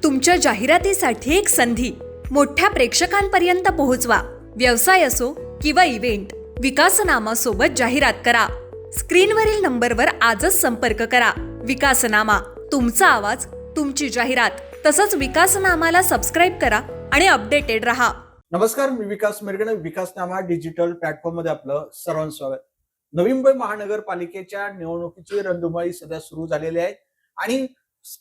तुमच्या जाहिरातीसाठी एक संधी मोठ्या प्रेक्षकांपर्यंत पोहोचवा. व्यवसाय असो किंवा इव्हेंट, विकासनामासोबत जाहिरात करा. स्क्रीनवरील नंबरवर आजच संपर्क करा. विकासनामा, तुमचा आवाज, तुमची जाहिरात. तसंच विकासनामाला सबस्क्राईब करा आणि अपडेटेड रहा. नमस्कार, मी विकास मिरगणे. विकासनामा डिजिटल प्लॅटफॉर्म मध्ये आपलं सर्वांचं स्वागत. नवी मुंबई महानगरपालिकेच्या निवडणुकीची रणधुमाळी सध्या सुरू झालेली आहे आणि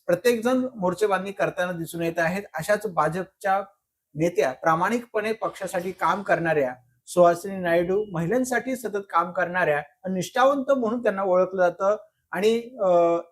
प्रत्येक जण मोर्चेबांधणी करताना दिसून येत आहेत. अशाच भाजपच्या नेत्या, प्रामाणिकपणे पक्षासाठी काम करणाऱ्या सुहासिनी नायडू, महिलांसाठी सतत काम करणाऱ्या, निष्ठावंत म्हणून त्यांना ओळखलं जातं. आणि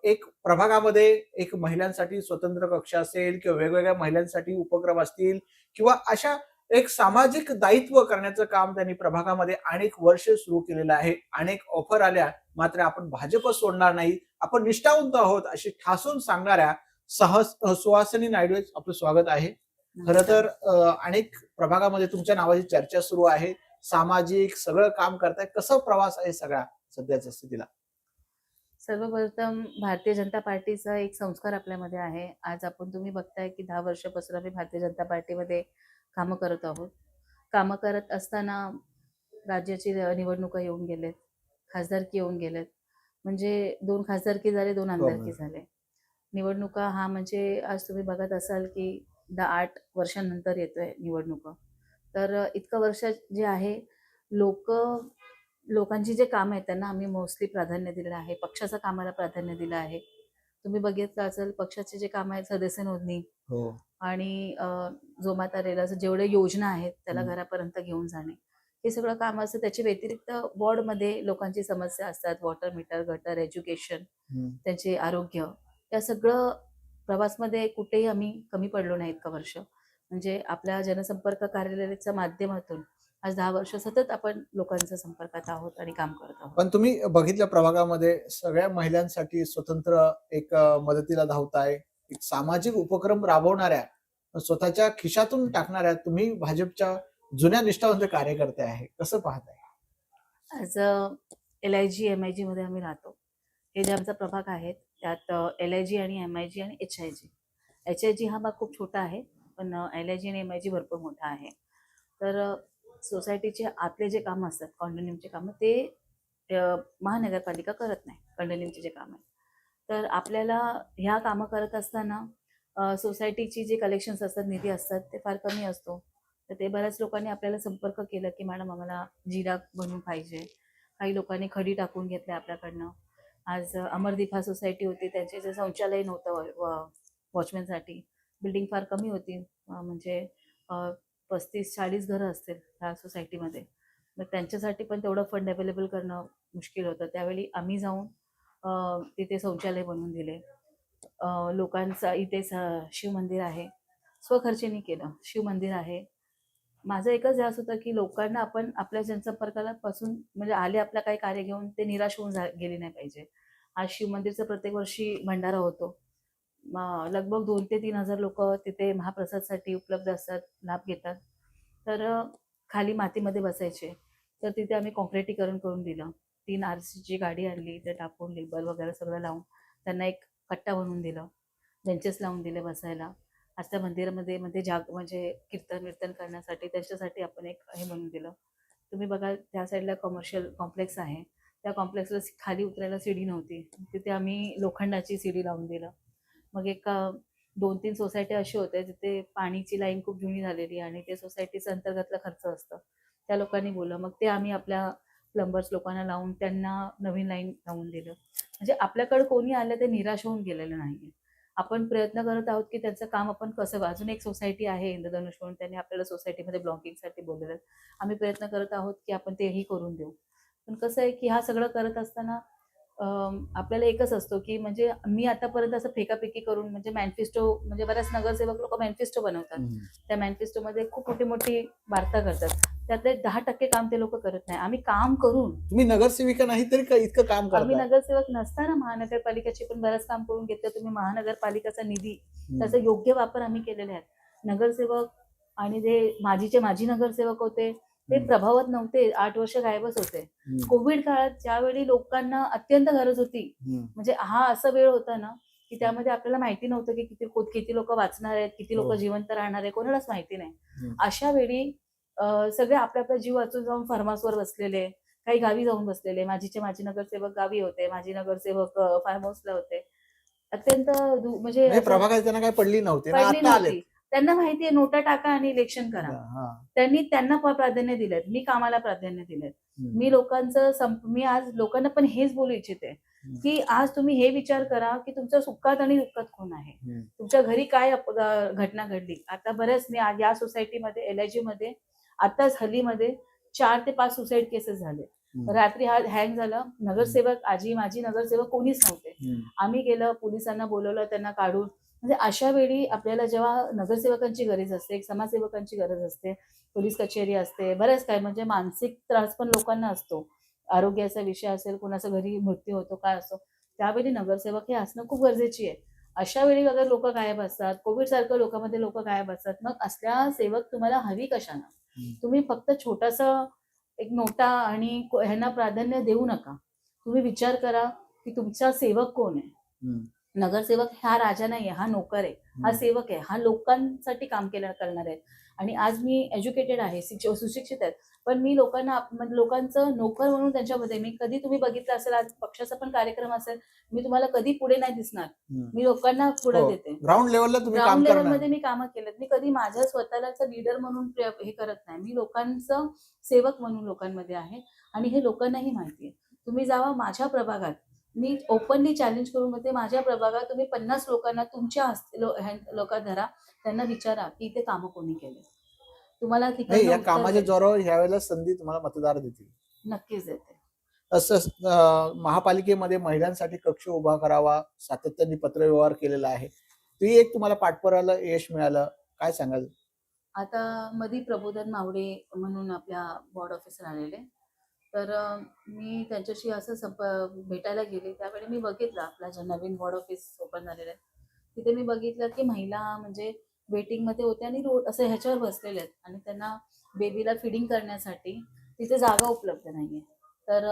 एक प्रभागामध्ये एक महिलांसाठी स्वतंत्र कक्ष असेल किंवा वेगवेगळ्या महिलांसाठी उपक्रम असतील किंवा अशा एक सामाजिक दायित्व करण्याचं काम त्यांनी प्रभागामध्ये अनेक वर्ष सुरू केलेलं आहे. अनेक ऑफर आल्या, मात्र आपण भाजप सोडणार नाही, आपण निष्ठावंत आहोत अशी ठासून सांगणाऱ्या सुहासिनी नायडू आपलं स्वागत आहे. खरं तर अनेक प्रभागामध्ये तुमच्या नावाची चर्चा सुरू आहे. सामाजिक सगळं काम करताय, कसं प्रवास आहे सगळा सध्याच्या स्थितीला? सर्वप्रथम भारतीय जनता पार्टीचा एक संस्कार आपल्यामध्ये आहे. आज तुम्ही बघताय की 10 वर्षापासून आम्ही भारतीय जनता पार्टीमध्ये कामं करत आहोत. कामं करत असताना राज्याची निवडणुका येऊन गेलेत, खासदारकी येऊन गेलेत. म्हणजे 2 खासदारकी झाले, 2 आमदारकी झाले. निवडणुका हा म्हणजे आज तुम्ही बघत असाल की 8 वर्षांनंतर येतोय निवडणुका. तर इतकं वर्ष जे आहे लोकांची जे काम आहेत त्यांना आम्ही मोस्टली प्राधान्य दिलेलं आहे. पक्षाच्या कामाला प्राधान्य दिलं आहे. तुम्ही बघितलं असेल पक्षाचे जे काम आहेत, सदस्य नोंदणी आणि जोमाता रेलाचं जेवढे योजना आहेत त्याला घरापर्यंत घेऊन जाणे, हे सगळं काम असतं. त्याच्या व्यतिरिक्त वॉर्डमध्ये लोकांची समस्या असतात, वॉटर मीटर, गटर, एज्युकेशन, त्यांचे आरोग्य, या सगळं प्रवासमध्ये कुठेही आम्ही कमी पडलो नाही इतकं वर्ष. म्हणजे आपल्या जनसंपर्क कार्यालयाच्या माध्यमातून आज 10 वर्ष सतत आपण लोकांच्या संपर्कात आहोत आणि काम करत आहोत. पण तुम्ही बघितल्या प्रभागामध्ये सगळ्या महिलांसाठी स्वतंत्र एक मदतीला धावताय, एक सामाजिक उपक्रम राबवणाऱ्या, स्वतःच्या खिशातून टाकणाऱ्या तुम्ही भाजपच्या जुन्या निष्ठावंत कार्यकर्ते आहे, कसं पाहताय? आज LIG MIG मध्ये आम्ही राहतो. हे जे आमचा प्रभाग आहेत त्यात LIG आणि MIG आणि HIG. HIG हा भाग खूप छोटा आहे, पण LIG आणि MIG भरपूर मोठा आहे. तर सोसायटीचे आतले जे कामं असतात, कॉन्डोनियमचे कामं, ते महानगरपालिका करत नाही. कॉन्डोनियमचे जे काम आहे, तर आपल्याला ह्या कामं करत असताना सोसायटीची जे कलेक्शन्स असतात, निधी असतात, ते फार कमी असतो. तर ते बऱ्याच लोकांनी आपल्याला संपर्क केला की मॅडम आम्हाला जिरा बनवून पाहिजे. काही लोकांनी खडी टाकून घेतल्या आपल्याकडनं. आज अमरदीप हा सोसायटी होती, त्यांचे जे शौचालय नव्हतं वॉचमॅनसाठी, बिल्डिंग फार कमी होती, म्हणजे 35-40 घरं असतील ह्या सोसायटीमध्ये. मग त्यांच्यासाठी पण तेवढं फंड अवेलेबल करणं मुश्किल होतं. त्यावेळी आम्ही जाऊन तिथे शौचालय बनवून दिले. लोकांचा इथे शिवमंदिर आहे, स्वखर्चेने केलं. शिवमंदिर आहे. माझं एकच ध्यास होतं की लोकांना आपण आपल्या जनसंपर्काला पासून म्हणजे आले आपला काही कार्य घेऊन ते निराश होऊन गेले नाही पाहिजे. आज शिवमंदिरचं प्रत्येक वर्षी भंडारा होतो. लगभग 2,000 ते 3,000 लोक तिथे महाप्रसादसाठी उपलब्ध असतात, लाभ घेतात. तर खाली मातीमध्ये बसायचे, तर तिथे आम्ही कॉन्क्रिटीकरण करून दिलं. 3 RCची गाडी आणली, ते टाकून लेबल वगैरे सगळं लावून त्यांना एक कट्टा बनवून दिलं, बेंचेस लावून दिले बसायला. आज त्या मंदिरामध्ये म्हणजे कीर्तन करण्यासाठी त्यांच्यासाठी आपण एक हे बनवून दिलं. तुम्ही बघा त्या साईडला कमर्शियल कॉम्प्लेक्स आहे, त्या कॉम्प्लेक्सला खाली उतरायला सीडी नव्हती, तिथे आम्ही लोखंडाची सीडी लावून दिलं. मग एक 2-3 सोसायटी अशी होत्या जिथे पाणीची लाईन खूप जुनी झालेली आणि ते सोसायटीचं अंतर्गतला खर्च असतं, त्या लोकांनी बोललं. मग ते आम्ही आपल्या प्लंबर्स लोकांना लावून त्यांना नवीन लाईन लावून दिलं. म्हणजे आपल्याकडे कोणी आलं ते निराश होऊन गेलेलं नाही. आपण प्रयत्न करत आहोत की त्याचं काम आपण कसं. अजून एक सोसायटी आहे इंद्रधनुष म्हणून, त्यांनी आपल्याला सोसायटीमध्ये ब्लॉकिंगसाठी बोललेलं. आम्ही प्रयत्न करत आहोत की आपण तेही करून देऊ. पण कसं आहे की हा सगळं करत असताना आपल्याला एकच असतो की म्हणजे मी आतापर्यंत असं फेकाफेकी करून म्हणजे मॅनिफेस्टो, म्हणजे बऱ्याच नगरसेवक लोक मॅनिफेस्टो बनवतात, त्या मॅनिफेस्टोमध्ये खूप मोठी मोठी वार्ता करतात, त्यातले 10% काम ते लोक करत नाही. आम्ही काम करून, तुम्ही नगरसेविका नाही तरी इतकं काम करता? आम्ही नगरसेवक नसताना महानगरपालिकेची पण बरंच काम करून घेतलं. तुम्ही महानगरपालिकेचा निधी, त्याचा योग्य वापर आम्ही केलेला आहे. नगरसेवक आणि जे माजी नगरसेवक होते ते प्रभावात नव्हते, 8 वर्ष गायबच होते. कोविड काळात ज्यावेळी लोकांना अत्यंत गरज होती, म्हणजे हा असा वेळ होता ना की त्यामध्ये आपल्याला माहिती नव्हतं की किती लोक वाचणार आहेत, किती लोक हो. जिवंत राहणार आहे, कोणालाच माहिती नाही. हम्म. अशा वेळी सगळे आपला आपला जीव वाचून जाऊन फार्महाऊसवर बसलेले, काही गावी जाऊन बसलेले. माझे नगरसेवक गावी होते, माझे नगरसेवक फार्म हाऊसला होते. अत्यंत म्हणजे म्हणजे असं प्रभागात त्यांना काही पडली नव्हती ना, पडली आता आलेत. नव्हती. त्यांना माहितीये नोटा टाका आणि इलेक्शन करा. हा. त्यांना प्राधान्य दिलेत, मी कामाला प्राधान्य दिलेत. हम्म. मी आज लोकांना पण हेच बोलू इच्छिते हम्म. की आज तुम्ही हे विचार करा की तुमच्या सुखात आणि दुःखात कोण आहे, हम्म. तुमच्या घरी काय घटना घडली. आता बऱ्याच मी आज या सोसायटीमध्ये LIG मध्ये आताच हल्लीमध्ये 4 ते 5 सुसाईड केसेस झाले. हम्म. रात्री हा हँग झाला. नगरसेवक माझी नगरसेवक कोणीच नव्हते. हम्म. आम्ही गेलं, पोलिसांना बोलवलं, त्यांना काढून. म्हणजे अशा वेळी आपल्याला जेव्हा नगरसेवकांची गरज असते, एक समाजसेवकांची गरज असते, पोलीस कचेरी असते, बरंच काय म्हणजे मानसिक त्रास पण लोकांना असतो. आरोग्याचा विषय असेल, कोणाचा घरी मृत्यू होतो, काय असतो, त्यावेळी नगरसेवक हे असणं खूप गरजेची आहे. अशा वेळी अगर लोक गायब असतात, कोविड सारखं लोकांमध्ये लोक गायब असतात, मग असल्या सेवक तुम्हाला हवी कशानं? तुम्ही फक्त छोटासा एक नोटा आणि ह्यांना प्राधान्य देऊ नका. तुम्ही विचार करा की तुमचा सेवक कोण आहे. हम्म. नगरसेवक हा राजा नाहीये, हा नोकर आहे, हा सेवक आहे, हा लोकांसाठी काम करणार आहे. आणि आज मी एज्युकेटेड आहे, सुशिक्षित आहे, पण मी लोकांचं नोकर म्हणून त्यांच्यामध्ये मी कधी तुम्ही बघितलं असेल, आज पक्षाचा पण कार्यक्रम असेल, मी तुम्हाला कधी पुढे नाही दिसणार. मी लोकांना पुढे हो. देते. ग्राउंड लेवलला तुम्ही काम ग्राउंड करणार. लेवलमध्ये मी कामं केलेत. मी कधी माझ्या स्वतःलाच लीडर म्हणून हे करत नाही. मी लोकांचं सेवक म्हणून लोकांमध्ये आहे आणि हे लोकांनाही माहिती आहे. तुम्ही जावा माझ्या प्रभागात, मी ओपनली चॅलेंज करून म्हणते, माझ्या प्रभागात तुम्ही 50 लोकांना तुमच्या लोकात धरा, त्यांना विचारा की इथे कामं कोणी केले. तुम्हाला नाही, तिकडनं या उत्तर कामाच्या देईल. जोरावर ह्यावेळेला संधी तुम्हाला मतदार देतील. नक्कीच देते. असं महापालिकेमध्ये महिलांसाठी कक्ष उभा करावा, सातत्याने पत्रव्यवहार केलेला आहे. ती एक तुम्हाला पाठपुराव्याला यश मिळालं, काय सांगाल? आता मधी प्रबोधन मावडे म्हणून आपल्या वॉर्ड ऑफिसर आलेले, तर मी त्यांच्याशी असं भेटायला गेले. त्यावेळी मी बघितलं आपला जे नवीन वॉर्ड ऑफिस ओपन झालेलं आहे, तिथे मी बघितलं की महिला म्हणजे वेटिंगमध्ये होत्या आणि रोड असं ह्याच्यावर बसलेले आहेत आणि त्यांना बेबीला फिडिंग करण्यासाठी तिथे जागा उपलब्ध नाहीये. तर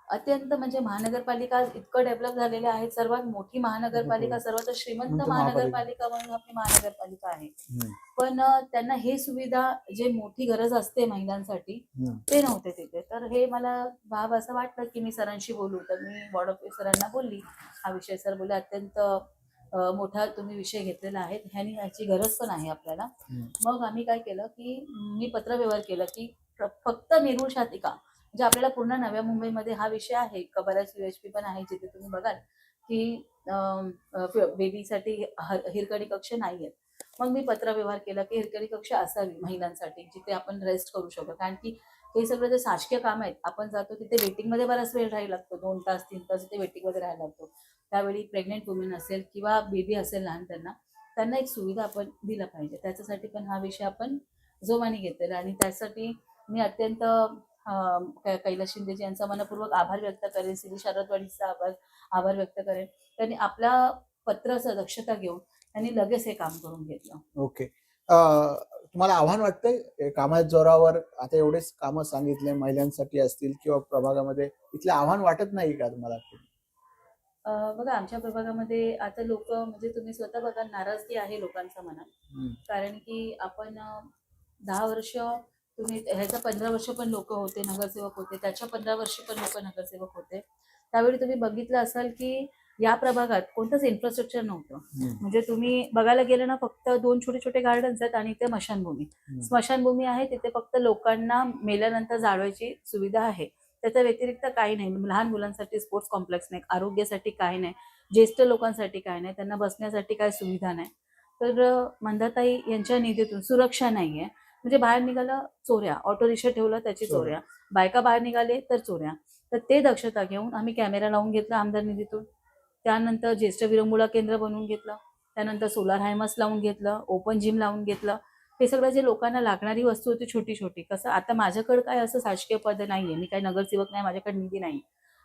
अत्यंत म्हणजे महानगरपालिका इतकं डेव्हलप झालेले आहेत, सर्वात मोठी महानगरपालिका, सर्वात श्रीमंत म्हणतो महानगरपालिका म्हणून आपली महानगरपालिका आहे. हम्म. पण त्यांना हे सुविधा जे मोठी गरज असते महिलांसाठी हम्म. ते नव्हते तिथे. तर हे मला बाब असं वाटलं की मी सरांशी बोलू. तर मी वॉर्ड ऑफिसरांना बोलली हा विषय. सर बोलले अत्यंत मोठा तुम्ही विषय घेतलेला आहे, ह्याची गरज पण आहे आपल्याला. मग आम्ही काय केलं की मी पत्रव्यवहार केलं की फक्त नेरूळ शातिका म्हणजे आपल्याला पूर्ण नव्या मुंबईमध्ये हा विषय आहे का, बऱ्याच UHP पण आहे जिथे तुम्ही बघाल की बेबीसाठी हिरकणी कक्ष नाहीयेत. मग मी पत्रव्यवहार केला की हिरकणी कक्ष असावी महिलांसाठी, जिथे आपण रेस्ट करू शकतो. कारण की हे सगळं जे शासकीय काम आहेत, आपण जातो तिथे वेटिंगमध्ये बराच वेळ राहायला लागतो, 2 तास 3 तास तिथे वेटिंगमध्ये राहायला लागतो. त्यावेळी प्रेग्नेंट वुमेन असेल किंवा बेबी असेल लहान, त्यांना एक सुविधा आपण दिला पाहिजे. त्याच्यासाठी पण हा विषय आपण जोमाने घेतलेला आणि त्यासाठी मी अत्यंत कैलास शिंदेजी यांचा मनपूर्वक आभार व्यक्त करेन, श्री शारदवाडीचा आभार व्यक्त करेन. त्यांनी आपल्या पत्राचं दक्षता घेऊन त्यांनी लगेच हे काम करून घेतलं. ओके. तुम्हाला आव्हान वाटतंय कामाच्या जोरावर आता एवढेच कामं सांगितले महिलांसाठी असतील किंवा प्रभागामध्ये, इथलं आव्हान वाटत नाही का तुम्हाला? बघा आमच्या प्रभागामध्ये आता लोक म्हणजे तुम्ही स्वतः बघा, नाराजगी आहे लोकांच्या मनात. कारण की आपण 10 वर्ष तुम्ही ह्याचा 15 वर्ष पण लोक होते नगरसेवक होते, त्याच्या 15 वर्ष पण लोक नगरसेवक होते. त्यावेळी तुम्ही बघितलं असाल की या प्रभागात कोणतंच इन्फ्रास्ट्रक्चर नव्हतं. म्हणजे तुम्ही बघायला गेलं ना, फक्त 2 छोटे छोटे गार्डन्स आहेत आणि ते स्मशानभूमी आहे. तिथे फक्त लोकांना मेल्यानंतर जाळवायची सुविधा आहे. त्याच्या व्यतिरिक्त काही नाही. लहान मुलांसाठी स्पोर्ट्स कॉम्प्लेक्स नाही, आरोग्यासाठी काही नाही, ज्येष्ठ लोकांसाठी काही नाही, त्यांना बसण्यासाठी काही सुविधा नाही. तर मंदाताई यांच्या निधीतून सुरक्षा नाहीये. म्हणजे बाहेर निघालं चोऱ्या, ऑटो रिक्षा ठेवलं त्याची चोऱ्या, बायका बाहेर निघाले तर चोऱ्या. तर ते दक्षता घेऊन आम्ही कॅमेरा लावून घेतला आमदार निधीतून. त्यानंतर ज्येष्ठ विरंगुळा केंद्र बनवून घेतलं. त्यानंतर सोलार हायमास लावून घेतलं, ओपन जिम लावून घेतलं. हे सगळं जे लोकांना लागणारी वस्तू होती छोटी छोटी. कसं आता माझ्याकडे काय असं शासकीय पद नाहीये, मी काही नगरसेवक नाही, माझ्याकडे निधी नाही,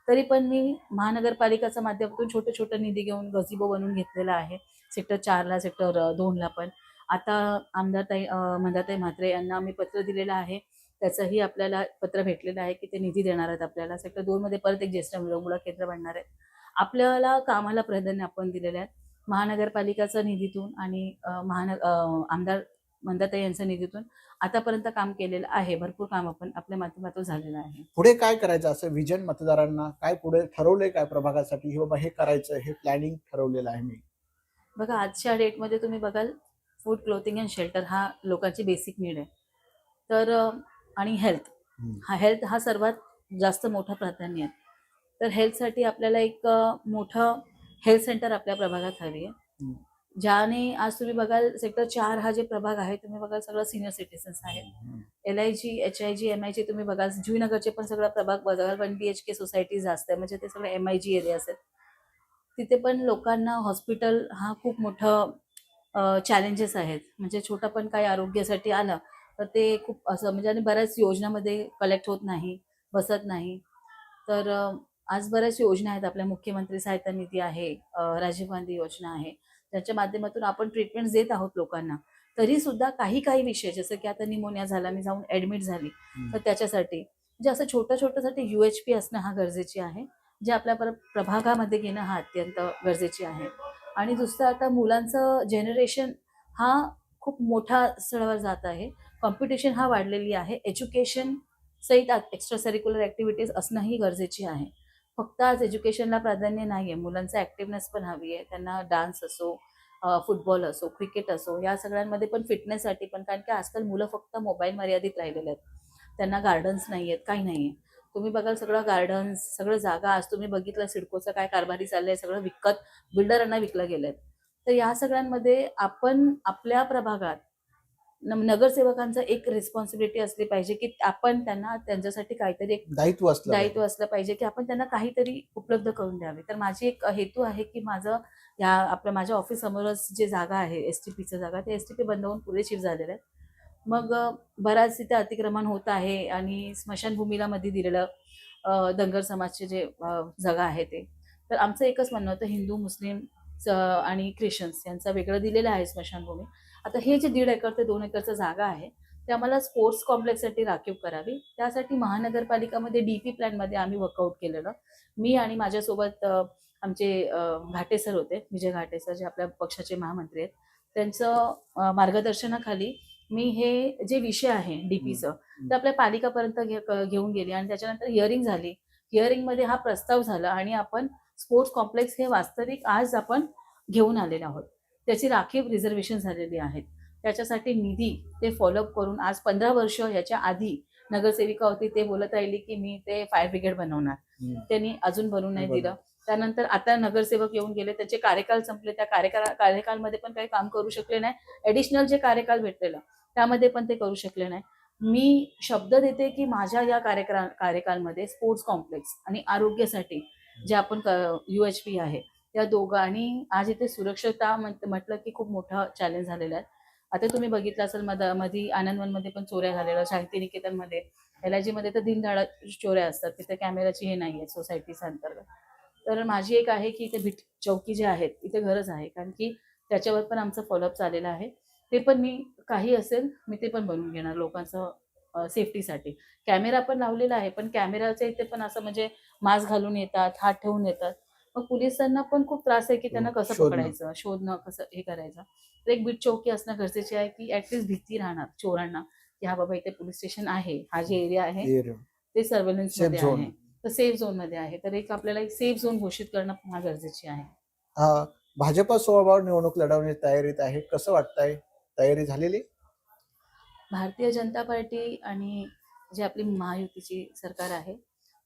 तरी पण मी महानगरपालिकेच्या माध्यमातून छोटे छोटे निधी घेऊन गझिबो बनवून घेतलेला आहे. सेक्टर 4ला, सेक्टर 2ला पण. आता आमदार मंदाताई म्हात्रे यांना आम्ही पत्र दिलेलं आहे, त्याचंही आपल्याला पत्र भेटलेलं आहे की ते निधी देणार आहेत आपल्याला. सेक्टर 2मध्ये परत एक ज्येष्ठ विरंगुळा केंद्र बनणार आहे. आपल्याला कामाला प्राधान्य आपण दिलेलं आहे. महानगरपालिकाच्या निधीतून आणि आमदार मंदाताई यांच्या निधीतून आतापर्यंत काम केलेलं आहे. भरपूर काम आपण आपल्या माध्यमातून झालेलं आहे. पुढे काय करायचं असं विजन मतदारांना काय पुढे ठरवलंय काय प्रभागासाठी हे बाबा हे करायचं हे प्लॅनिंग ठरवलेलं आहे मी. बघा, आजच्या डेटमध्ये तुम्ही बघाल फूड, क्लोथिंग अँड शेल्टर हा लोकांची बेसिक नीड आहे. तर आणि हेल्थ हा सर्वात जास्त मोठं प्राधान्य आहे. तर हेल्थसाठी आपल्याला एक मोठं हेल्थ सेंटर आपल्या प्रभागात हवी आहे. ज्याने आज तुम्ही बघाल सेक्टर 4 हा जे प्रभाग आहे तुम्ही बघाल सगळं सिनियर सिटीजन्स आहेत. LIG, HIG, MIG तुम्ही बघाल जुईनगरचे पण सगळं प्रभाग बघाल 1 BHK सोसायटी जास्त आहे, म्हणजे ते सगळे MIG एरिया आहेत. तिथे पण लोकांना हॉस्पिटल हा खूप मोठं चॅलेंजेस आहेत. म्हणजे छोटा पण काही आरोग्यासाठी आलं तर ते खूप असं म्हणजे आणि बऱ्याच योजनामध्ये कलेक्ट होत नाही, बसत नाही. तर आज बऱ्याच योजना आहेत. आपल्या मुख्यमंत्री सहायता निधी आहे, राजीव गांधी योजना आहे, त्याच्या माध्यमातून आपण ट्रीटमेंट देत आहोत लोकांना. तरी सुद्धा काही विषय जसं की आता निमोनिया झाला, मी जाऊन ऍडमिट झाली, तर त्याच्यासाठी म्हणजे असं छोट्यासाठी UHP असणं हा गरजेचे आहे, जे आपल्या प्रभागामध्ये घेणं हा अत्यंत गरजेचे आहे. आणि दुसरं आता मुलांचं जनरेशन हा खूप मोठा स्तरावर जात आहे. कॉम्पिटिशन हा वाढलेली आहे. एज्युकेशन सहित एक्स्ट्रा करिक्युलर ऍक्टिव्हिटीज असणंही गरजेची आहे. फक्त आज एज्युकेशनला प्राधान्य नाही आहे, मुलांचा ऍक्टिव्हनेस पण हवी आहे. त्यांना डान्स असो, फुटबॉल असो, क्रिकेट असो, या सगळ्यांमध्ये पण फिटनेससाठी पण, कारण की आजकाल मुलं फक्त मोबाईल मर्यादित राहिलेले आहेत. त्यांना गार्डन्स नाही आहेत, काही नाही आहे. तुम्ही बघाल सगळं गार्डन्स, सगळं जागा आज तुम्ही बघितलं सिडकोचं काय कारभारी चाललंय, सगळं विकत बिल्डरांना विकलं गेलंय. तर या सगळ्यांमध्ये आपण आपल्या प्रभागात नगरसेवकांचा एक रिस्पॉन्सिबिलिटी असली पाहिजे की आपण त्यांना त्यांच्यासाठी काहीतरी एक दायित्व असलं पाहिजे की आपण त्यांना काहीतरी उपलब्ध करून द्यावे. तर माझी एक हेतू आहे की माझ्या ऑफिस समोरच जे जागा आहे STPचं जागा, ते STP बंद होऊन पुढे शिफ्ट झालेलं आहे. मग बराच तिथे अतिक्रमण होत आहे आणि स्मशानभूमीला मध्ये दिलेलं धनगर समाजचे जे जागा आहे ते. तर आमचं एकच म्हणणं होतं, हिंदू, मुस्लिम आणि ख्रिश्चन्स यांचा वेगळं दिलेलं आहे स्मशानभूमी. आता हे जे 1.5 एकर ते 2 एकरचं जागा आहे ते आम्हाला स्पोर्ट्स कॉम्प्लेक्ससाठी राखीव करावी. त्यासाठी महानगरपालिकामध्ये DP प्लॅनमध्ये आम्ही वर्कआउट केलेलं. मी आणि माझ्यासोबत आमचे घाटे सर होते, विजय घाटे सर, जे आपल्या पक्षाचे महामंत्री आहेत. त्यांचं मार्गदर्शनाखाली मी हे जे विषय आहे DPचं ते आपल्या पालिकापर्यंत घेऊन गेली आणि त्याच्यानंतर हिअरिंग झाली. हिअरिंगमध्ये हा प्रस्ताव झाला आणि आपण स्पोर्ट्स कॉम्प्लेक्स हे वास्तविक आज आपण घेऊन आलेलो आहोत. त्याची राखीव रिझर्वेशन झालेली आहेत. त्याच्यासाठी निधी ते फॉलोअप करून आज 15 वर्ष याच्या आधी नगरसेविका होती, ते बोलत राहिली की मी ते फायर ब्रिगेड बनवणार. त्यांनी अजून बनवून नाही दिलं. त्यानंतर आता नगरसेवक येऊन गेले, त्याचे कार्यकाल संपले, त्या कार्यकालमध्ये पण काही काम करू शकले नाही. ऍडिशनल जे कार्यकाल भेटलेलं त्यामध्ये पण ते करू शकले नाही. मी शब्द देते की माझ्या या कार्यकालमध्ये स्पोर्ट्स कॉम्प्लेक्स आणि आरोग्यासाठी जे आपण UHP आहे त्या दोघं, आणि आज इथे सुरक्षता म्हटलं की खूप मोठा चॅलेंज झालेला आहे. आता तुम्ही बघितलं असेल मध्ये आनंदवनमध्ये पण चोऱ्या झालेल्या, शांती निकेतनमध्ये, LIG मध्ये तर दिनदहाड चोऱ्या असतात. तिथे कॅमेराची हे नाही आहे सोसायटीच्या अंतर्गत. तर माझी एक आहे की इथे भीट चौकी जे आहेत इथे गरज आहे, कारण की त्याच्यावर पण आमचं फॉलोअप चाललेलं आहे. ते पण मी काही असेल मी ते पण बनवून घेणार लोकांचं सेफ्टीसाठी. कॅमेरा पण लावलेला आहे, पण कॅमेराच्या इथे पण असं म्हणजे मास्क घालून येतात, हात ठेवून येतात. मग पोलिसांना पण खूप त्रास आहे की त्यांना कसं पकडायचं, शोधणं कसं हे करायचं. तर एक बीट चौकी असणं गरजेचे आहे की ऍटलीस्ट भीती राहणार चोरांना की हा बाबा इथे पोलीस स्टेशन आहे, हा जे एरिया आहे ते सर्व्हेलन्स मध्ये आहे, तर सेफ झोन मध्ये आहे. तर एक आपल्याला एक सेफ झोन घोषित करणं हा गरजेचे आहे. भाजपा स्वबळ निवडणूक लढवण्याची तयारीत आहे, कसं वाटतंय, तयारी झालेली? भारतीय जनता पार्टी आणि जे आपली महायुतीची सरकार आहे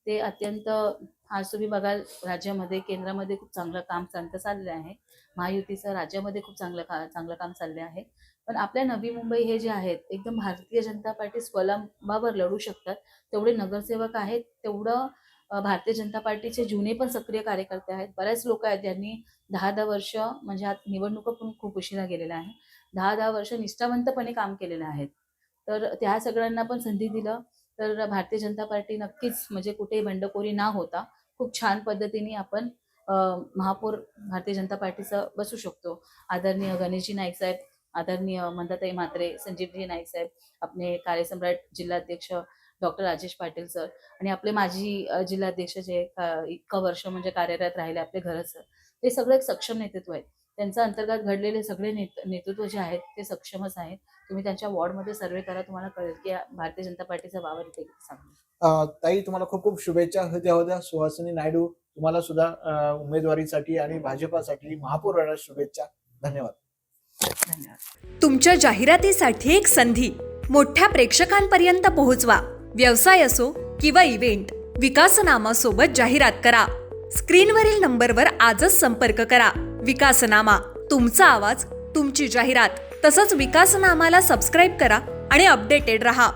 ते अत्यंत, आज तुम्ही बघाल राज्यामध्ये केंद्रामध्ये खूप चांगलं काम चाललं आहे. महायुतीचं राज्यामध्ये खूप चांगलं काम चाललं आहे. पण आपल्या नवी मुंबई हे जे आहेत एकदम भारतीय जनता पार्टी स्वबळावर लढू शकतात तेवढे नगरसेवक आहेत, तेवढं भारतीय जनता पार्टीचे जुने पण सक्रिय कार्यकर्ते आहेत. बरेच लोक आहेत ज्यांनी 10 वर्ष, म्हणजे आता निवडणुका पण खूप उशिरा गेलेल्या आहे, 10 वर्ष निष्ठावंतपणे काम केलेलं आहेत. तर त्या सगळ्यांना पण संधी दिलं तर भारतीय जनता पार्टी नक्कीच म्हणजे कुठेही बंडखोरी न होता खूप छान पद्धतीने आपण महापौर भारतीय जनता पार्टीचं बसू शकतो. आदरणीय गणेशजी नाईक साहेब, आदरणीय मंदाताई म्हात्रे, संजीवजी नाईक साहेब, आपले कार्यसम्राट जिल्हाध्यक्ष डॉक्टर राजेश पाटील सर आणि आपले माजी जिल्हाध्यक्ष जे इतकं वर्ष म्हणजे कार्यरत राहिले आपले घरत सर, ते सगळं एक सक्षम नेतृत्व आहे. त्यांच्या अंतर्गत घडलेले सगळे नेतृत्व जे आहेत ते सक्षमच आहेत. तुम्ही त्यांच्या वॉर्डमध्ये सर्वे करा, तुम्हाला कळेल की भारतीय जनता पार्टीचा वावर इथे किती चांगला आहे. ताई, तुम्हाला खूप खूप शुभेच्छा. होत्या सुहासिनी नायडू, तुम्हाला सुद्धा उमेदवारीसाठी आणि भाजपासाठी महापौर होण्यास शुभेच्छा. धन्यवाद. धन्यवाद. तुमच्या जाहिरातीसाठी एक संधी मोठ्या प्रेक्षकांपर्यंत पोहोचवा. व्यवसाय असो किंवा इव्हेंट, विकासनामा सोबत जाहिरात करा. स्क्रीनवरील नंबरवर आजच संपर्क करा. विकासनामा, तुमचा आवाज, तुमची जाहिरात. तसंच विकासनामाला सबस्क्राईब करा आणि अपडेटेड रहा.